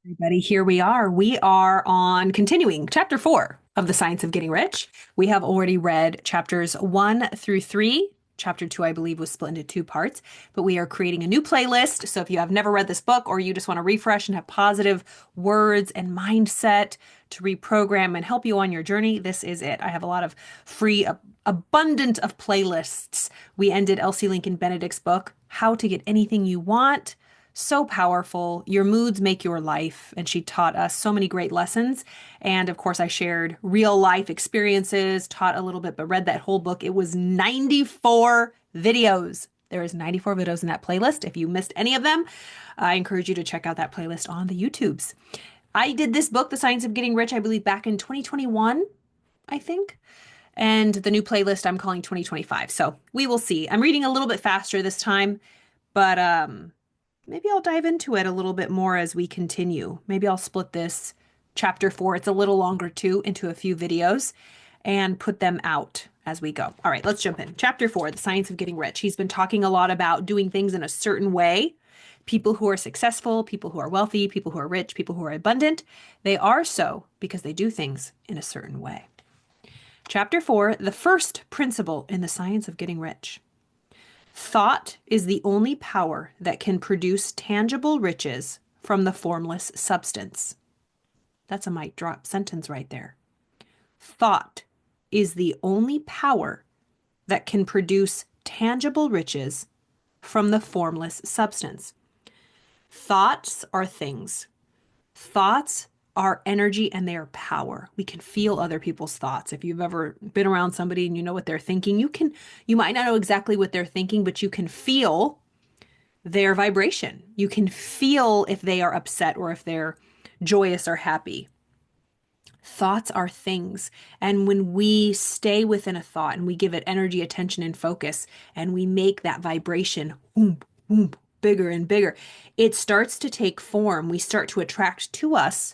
Everybody, here we are. We are on continuing chapter 4 of The Science of Getting Rich. We have already read chapters 1 through 3. Chapter 2, I believe, was split into two parts, but we are creating a new playlist. So if you have never read this book or you just want to refresh and have positive words and mindset to reprogram and help you on your journey, this is it. I have a lot of free, abundant of playlists. We ended Elsie Lincoln Benedict's book, How to Get Anything You Want. So powerful. Your moods make your life. And she taught us so many great lessons. And of course, I shared real life experiences, taught a little bit, but read that whole book. It was 94 videos. There is 94 videos in that playlist. If you missed any of them, I encourage you to check out that playlist on the YouTubes. I did this book, The Science of Getting Rich, I believe back in 2021, I think. And the new playlist I'm calling 2025. So we will see. I'm reading a little bit faster this time, but maybe I'll dive into it a little bit more as we continue. Maybe I'll split this chapter 4, it's a little longer too, into a few videos and put them out as we go. All right, let's jump in. Chapter 4, The Science of Getting Rich. He's been talking a lot about doing things in a certain way. People who are successful, people who are wealthy, people who are rich, people who are abundant, they are so because they do things in a certain way. Chapter 4, the first principle in the science of getting rich. Thought is the only power that can produce tangible riches from the formless substance. That's a mic drop sentence right there. Thought is the only power that can produce tangible riches from the formless substance. Thoughts are things. Thoughts are energy and they are power. We can feel other people's thoughts. If you've ever been around somebody and you know what they're thinking, you might not know exactly what they're thinking, but you can feel their vibration. You can feel if they are upset or if they're joyous or happy. Thoughts are things. And when we stay within a thought and we give it energy, attention, and focus, and we make that vibration boom, boom, bigger and bigger, it starts to take form. We start to attract to us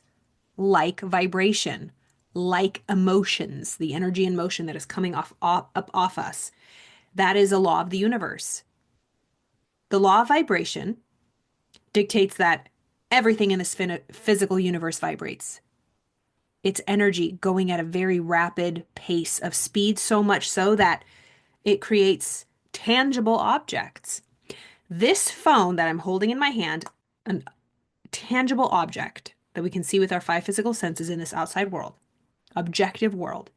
like vibration, like emotions, the energy and motion that is coming up off us. That is a law of the universe. The law of vibration dictates that everything in this physical universe vibrates. It's energy going at a very rapid pace of speed, so much so that it creates tangible objects. This phone that I'm holding in my hand, a tangible object that we can see with our five physical senses in this outside world, objective world,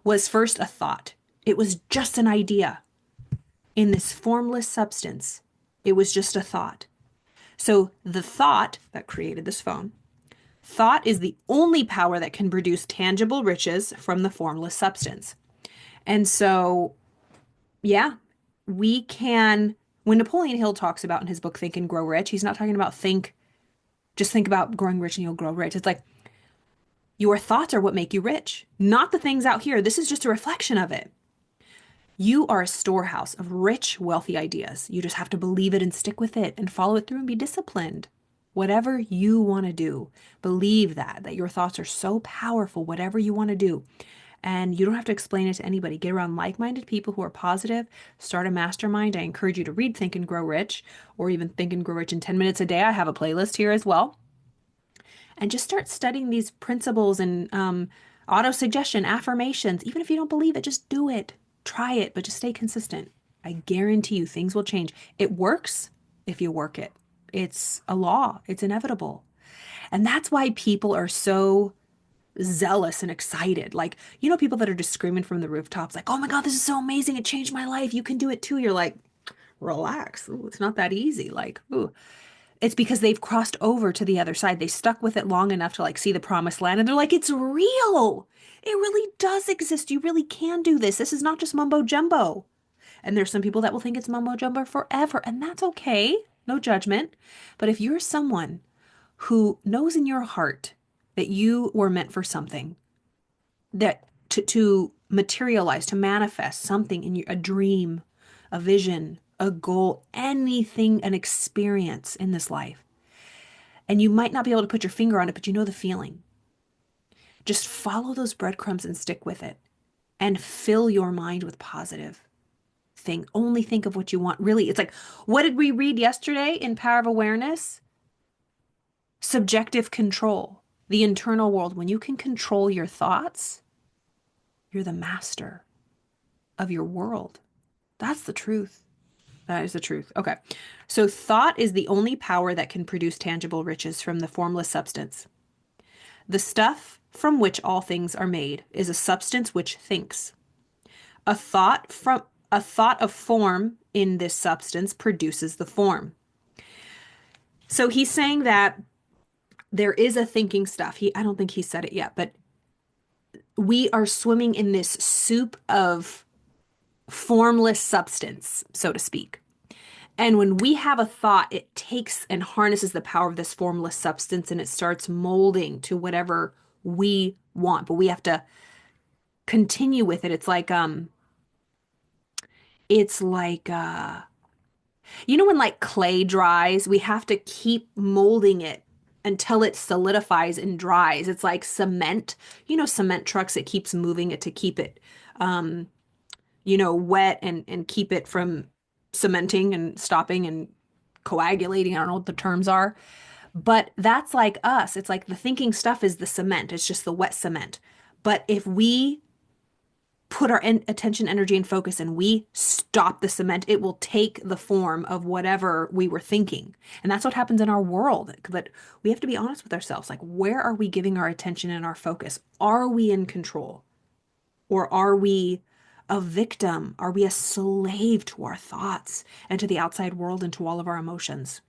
was first a thought. It was just an idea in this formless substance. It was just a thought. So the thought that created this phone, thought is the only power that can produce tangible riches from the formless substance. And so, yeah, we can, when Napoleon Hill talks about in his book, Think and Grow Rich, he's not talking about just think about growing rich and you'll grow rich. It's like your thoughts are what make you rich, not the things out here. This is just a reflection of it. You are a storehouse of rich, wealthy ideas. You just have to believe it and stick with it and follow it through and be disciplined. Whatever you want to do, believe that your thoughts are so powerful, whatever you want to do. And you don't have to explain it to anybody. Get around like-minded people who are positive. Start a mastermind. I encourage you to read Think and Grow Rich, or even Think and Grow Rich in 10 minutes a day. I have a playlist here as well. And just start studying these principles and auto-suggestion, affirmations. Even if you don't believe it, just do it. Try it, but just stay consistent. I guarantee you things will change. It works if you work it. It's a law. It's inevitable. And that's why people are so zealous and excited. Like, people that are just screaming from the rooftops, like, oh my God, this is so amazing. It changed my life. You can do it too. You're like, relax. Ooh, it's not that easy. Like, ooh. It's because they've crossed over to the other side. They stuck with it long enough to see the promised land. And they're like, it's real. It really does exist. You really can do this. This is not just mumbo jumbo. And there's some people that will think it's mumbo jumbo forever. And that's okay. No judgment. But if you're someone who knows in your heart that you were meant for something, that to materialize, to manifest something in a dream, a vision, a goal, anything, an experience in this life. And you might not be able to put your finger on it, but you know the feeling. Just follow those breadcrumbs and stick with it. And fill your mind with positive thing. Only think of what you want. Really, it's like, what did we read yesterday in Power of Awareness? Subjective control, the internal world. When you can control your thoughts, you're the master of your world. That's the truth. That is the truth. Okay. So thought is the only power that can produce tangible riches from the formless substance. The stuff from which all things are made is a substance which thinks. A thought from a thought of form in this substance produces the form. So he's saying that there is a thinking stuff. I don't think he said it yet, but we are swimming in this soup of formless substance, so to speak. And when we have a thought, it takes and harnesses the power of this formless substance and it starts molding to whatever we want. But we have to continue with it. It's like you know when like clay dries, we have to keep molding it until it solidifies and dries. It's like cement. You know, cement trucks, it keeps moving it to keep it wet and keep it from cementing and stopping and coagulating. I don't know what the terms are. But that's like us. It's like the thinking stuff is the cement. It's just the wet cement. But if we put our attention, energy, and focus and we stop the cement, it will take the form of whatever we were thinking. And that's what happens in our world. But we have to be honest with ourselves. Like, where are we giving our attention and our focus? Are we in control? Or are we a victim? Are we a slave to our thoughts and to the outside world and to all of our emotions?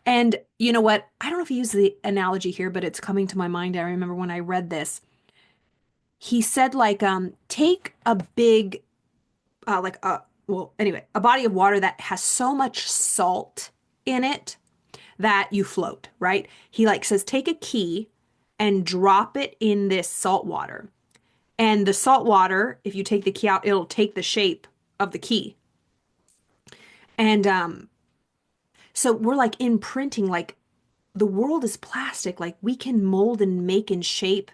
And you know what? I don't know if he used the analogy here, but it's coming to my mind. I remember when I read this, he said like take a big a body of water that has so much salt in it that you float, right? He like says take a key and drop it in this salt water. And the salt water, if you take the key out, it'll take the shape of the key. And so we're like imprinting, like the world is plastic. Like we can mold and make and shape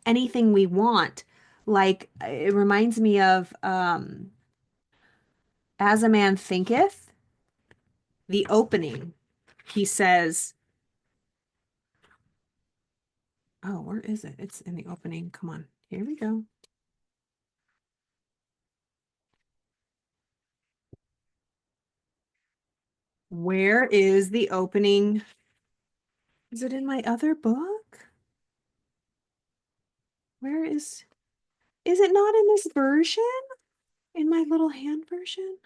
anything we want. Like it reminds me of As a Man Thinketh, the opening. He says, oh, where is it? It's in the opening. Come on. Here we go. Where is the opening? Is it in my other book? Where is it not in this version? In my little hand version?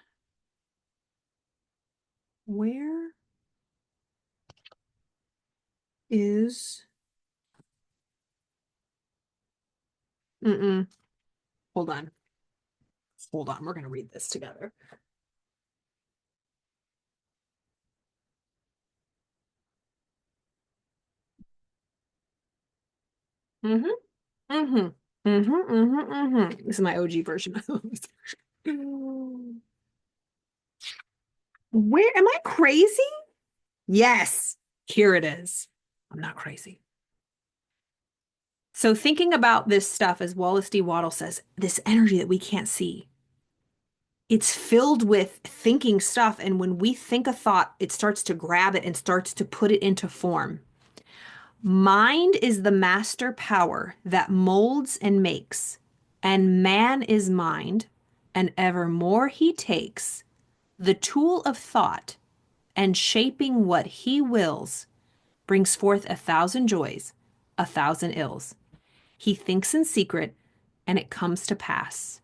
Where is, mm-mm, hold on. Hold on. We're going to read this together. Mm-hmm. Mm-hmm. Mm-hmm. Mm-hmm. Mm-hmm. This is my OG version. Where am I crazy? Yes, here it is. I'm not crazy. So thinking about this stuff, as Wallace D. Waddle says, this energy that we can't see, it's filled with thinking stuff. And when we think a thought, it starts to grab it and starts to put it into form. Mind is the master power that molds and makes, and man is mind, and evermore he takes the tool of thought, and shaping what he wills, brings forth 1,000 joys, 1,000 ills. He thinks in secret, and it comes to pass.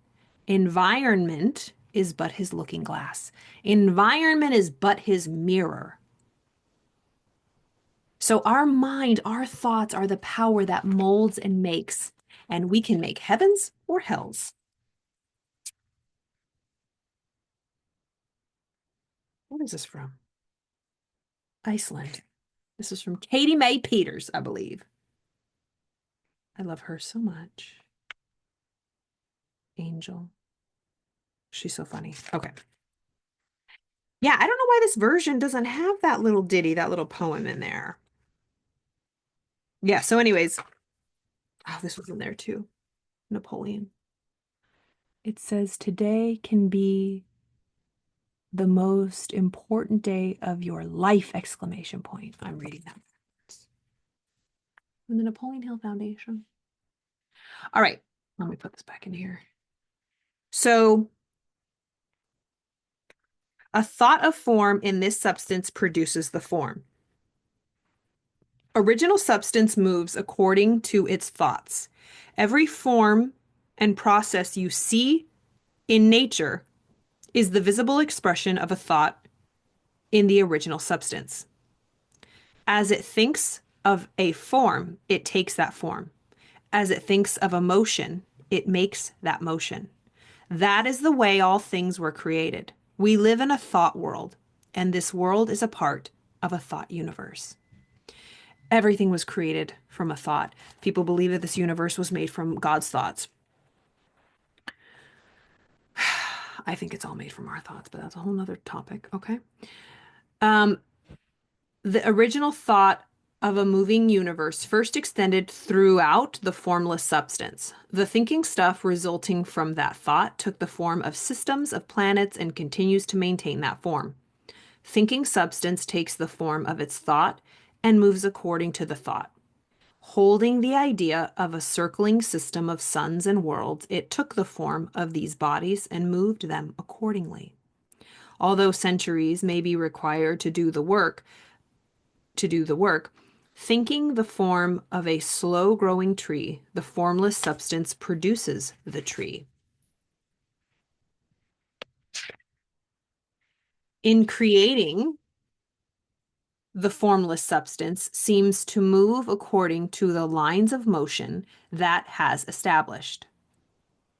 Environment is but his looking glass. Environment is but his mirror. So our mind, our thoughts are the power that molds and makes, and we can make heavens or hells. What is this from? Iceland. This is from Katie Mae Peters, I believe. I love her so much. Angel. She's so funny. Okay. Yeah, I don't know why this version doesn't have that little ditty, that little poem in there. Yeah, so anyways, oh, this was in there too. Napoleon. It says today can be the most important day of your life, exclamation point. I'm reading that. From the Napoleon Hill Foundation. All right, let me put this back in here. So a thought of form in this substance produces the form. Original substance moves according to its thoughts. Every form and process you see in nature is the visible expression of a thought in the original substance. As it thinks of a form, it takes that form. As it thinks of a motion, it makes that motion. That is the way all things were created. We live in a thought world, and this world is a part of a thought universe. Everything was created from a thought. People believe that this universe was made from God's thoughts. I think it's all made from our thoughts, but that's a whole nother topic, okay? The original thought of a moving universe first extended throughout the formless substance. The thinking stuff resulting from that thought took the form of systems of planets and continues to maintain that form. Thinking substance takes the form of its thought and moves according to the thought. Holding the idea of a circling system of suns and worlds, it took the form of these bodies and moved them accordingly. Although centuries may be required to do the work, thinking the form of a slow-growing tree, the formless substance produces the tree. In creating, the formless substance seems to move according to the lines of motion that has established.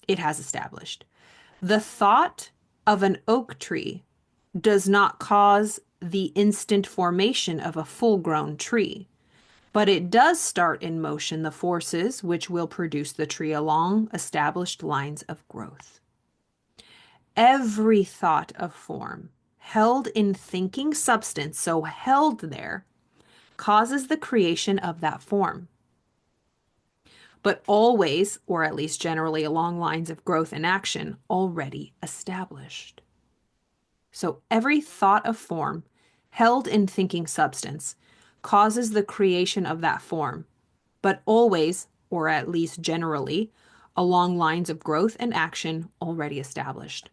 It has established. The thought of an oak tree does not cause the instant formation of a full-grown tree, but it does start in motion the forces which will produce the tree along established lines of growth. Every thought of form held in thinking substance, so held there, causes the creation of that form, but always, or at least generally, along lines of growth and action already established. So every thought of form held in thinking substance causes the creation of that form, but always, or at least generally, along lines of growth and action already established.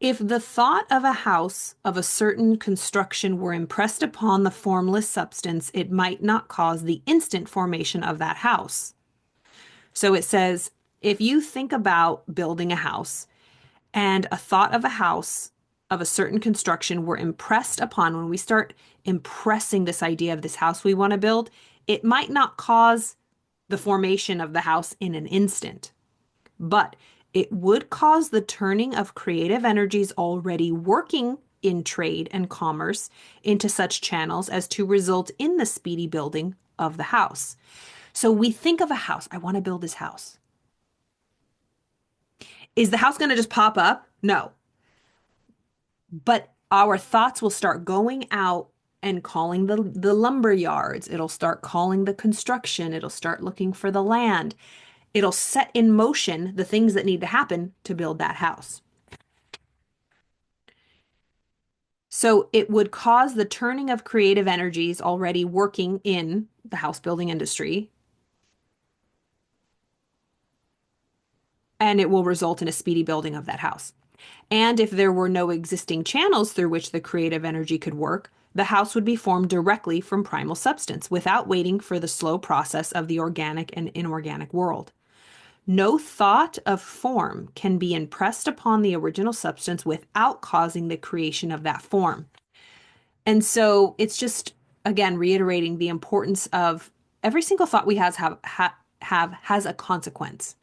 If the thought of a house of a certain construction were impressed upon the formless substance, it might not cause the instant formation of that house. So it says, if you think about building a house and a thought of a house of a certain construction were impressed upon, when we start impressing this idea of this house we want to build, it might not cause the formation of the house in an instant, but it would cause the turning of creative energies already working in trade and commerce into such channels as to result in the speedy building of the house. So we think of a house. I want to build this house. Is the house going to just pop up? No. But our thoughts will start going out and calling the lumber yards. It'll start calling the construction. It'll start looking for the land. It'll set in motion the things that need to happen to build that house. So it would cause the turning of creative energies already working in the house building industry, and it will result in a speedy building of that house. And if there were no existing channels through which the creative energy could work, the house would be formed directly from primal substance without waiting for the slow process of the organic and inorganic world. No thought of form can be impressed upon the original substance without causing the creation of that form. And so it's just, again, reiterating the importance of every single thought we has a consequence.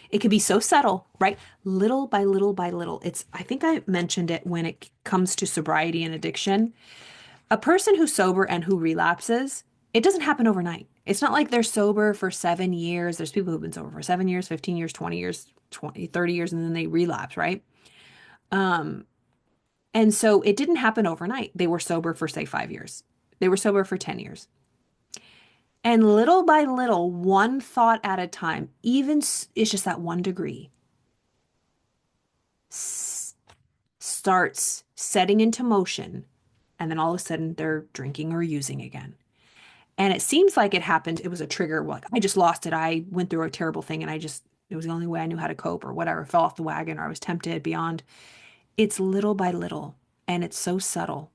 It could be so subtle, right? Little by little by little. I think I mentioned it when it comes to sobriety and addiction. A person who's sober and who relapses, it doesn't happen overnight. It's not like they're sober for 7 years. There's people who've been sober for 7 years, 15 years, 20 years, 20, 30 years, and then they relapse, right? And so it didn't happen overnight. They were sober for, say, 5 years. They were sober for 10 years. And little by little, one thought at a time, even it's just that 1 degree, starts setting into motion, and then all of a sudden they're drinking or using again. And it seems like it happened, it was a trigger, like I just lost it. I went through a terrible thing and it was the only way I knew how to cope or whatever, fell off the wagon or I was tempted beyond. It's little by little and it's so subtle.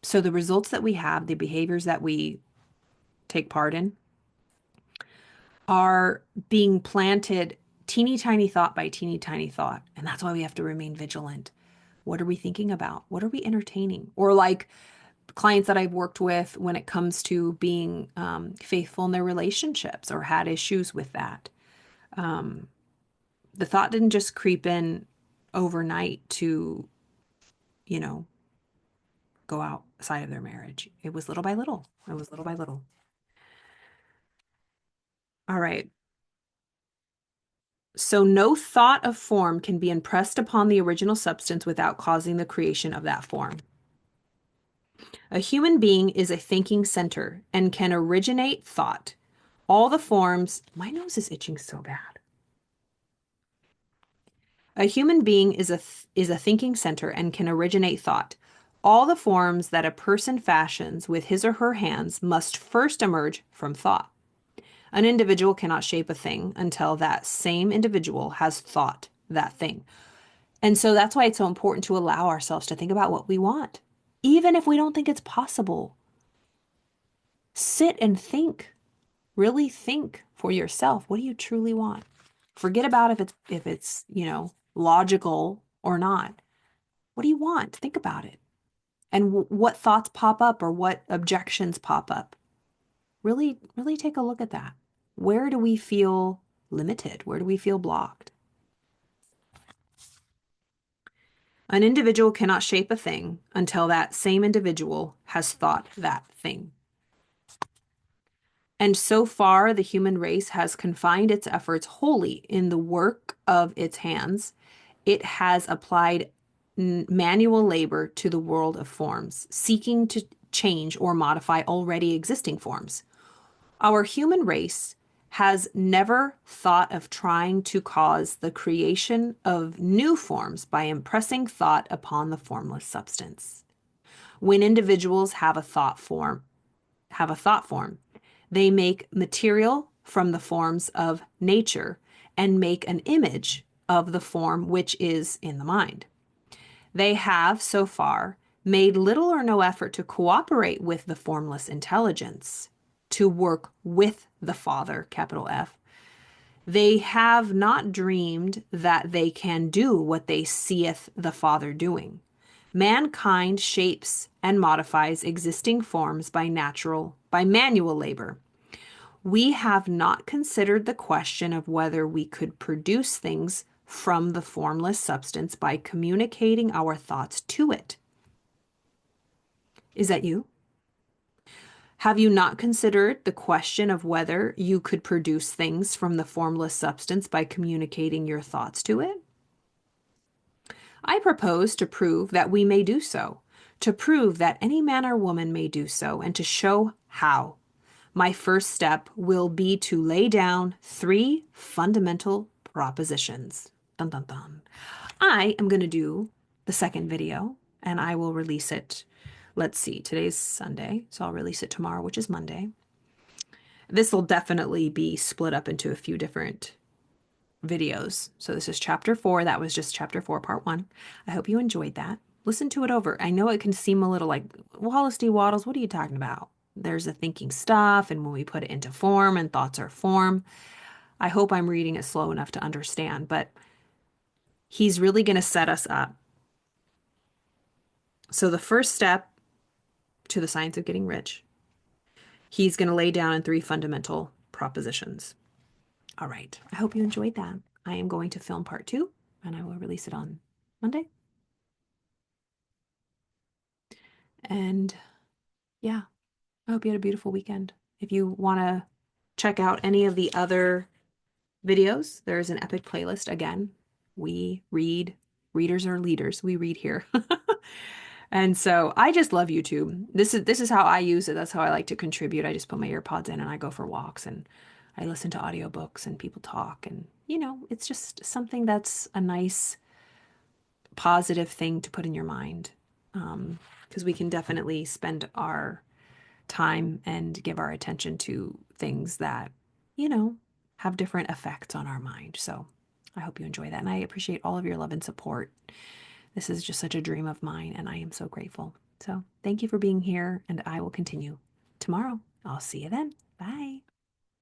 So the results that we have, the behaviors that we take part in, are being planted teeny tiny thought by teeny tiny thought. And that's why we have to remain vigilant. What are we thinking about? What are we entertaining? Or like clients that I've worked with when it comes to being faithful in their relationships or had issues with that. The thought didn't just creep in overnight to, you know, go outside of their marriage. It was little by little. It was little by little. All right. So no thought of form can be impressed upon the original substance without causing the creation of that form. A human being is a thinking center and can originate thought. All the forms, my nose is itching so bad. A human being is a thinking center and can originate thought. All the forms that a person fashions with his or her hands must first emerge from thought. An individual cannot shape a thing until that same individual has thought that thing. And so that's why it's so important to allow ourselves to think about what we want, even if we don't think it's possible. Sit and think, really think for yourself. What do you truly want? Forget about if it's, logical or not. What do you want? Think about it. And what thoughts pop up or what objections pop up? Really, really take a look at that. Where do we feel limited? Where do we feel blocked? An individual cannot shape a thing until that same individual has thought that thing. And so far, the human race has confined its efforts wholly in the work of its hands. It has applied manual labor to the world of forms, seeking to change or modify already existing forms. Our human race has never thought of trying to cause the creation of new forms by impressing thought upon the formless substance. When individuals have a thought form, they make material from the forms of nature and make an image of the form which is in the mind. They have, so far, made little or no effort to cooperate with the formless intelligence, to work with the Father, capital F. They have not dreamed that they can do what they seeth the Father doing. Mankind shapes and modifies existing forms by manual labor. We have not considered the question of whether we could produce things from the formless substance by communicating our thoughts to it. Is that you? Have you not considered the question of whether you could produce things from the formless substance by communicating your thoughts to it? I propose to prove that we may do so, to prove that any man or woman may do so, and to show how. My first step will be to lay down 3 fundamental propositions. Dun, dun, dun. I am going to do the second video and I will release it. Let's see, today's Sunday, so I'll release it tomorrow, which is Monday. This will definitely be split up into a few different videos. So this is chapter 4. That was just chapter 4, part 1. I hope you enjoyed that. Listen to it over. I know it can seem a little like, Wallace D. Waddles, what are you talking about? There's the thinking stuff, and when we put it into form, and thoughts are form. I hope I'm reading it slow enough to understand, but he's really going to set us up. So the first step to the science of getting rich, he's going to lay down in 3 fundamental propositions. All right. I hope you enjoyed that. I am going to film part 2, and I will release it on Monday. And yeah, I hope you had a beautiful weekend. If you want to check out any of the other videos, there's an epic playlist. Again, we read, readers are leaders. We read here. And so I just love YouTube. This is how I use it. That's how I like to contribute. I just put my earpods in and I go for walks and I listen to audiobooks and people talk. And, it's just something that's a nice positive thing to put in your mind. Because we can definitely spend our time and give our attention to things that, you know, have different effects on our mind. So I hope you enjoy that. And I appreciate all of your love and support. This is just such a dream of mine, and I am so grateful. So thank you for being here, and I will continue tomorrow. I'll see you then. Bye.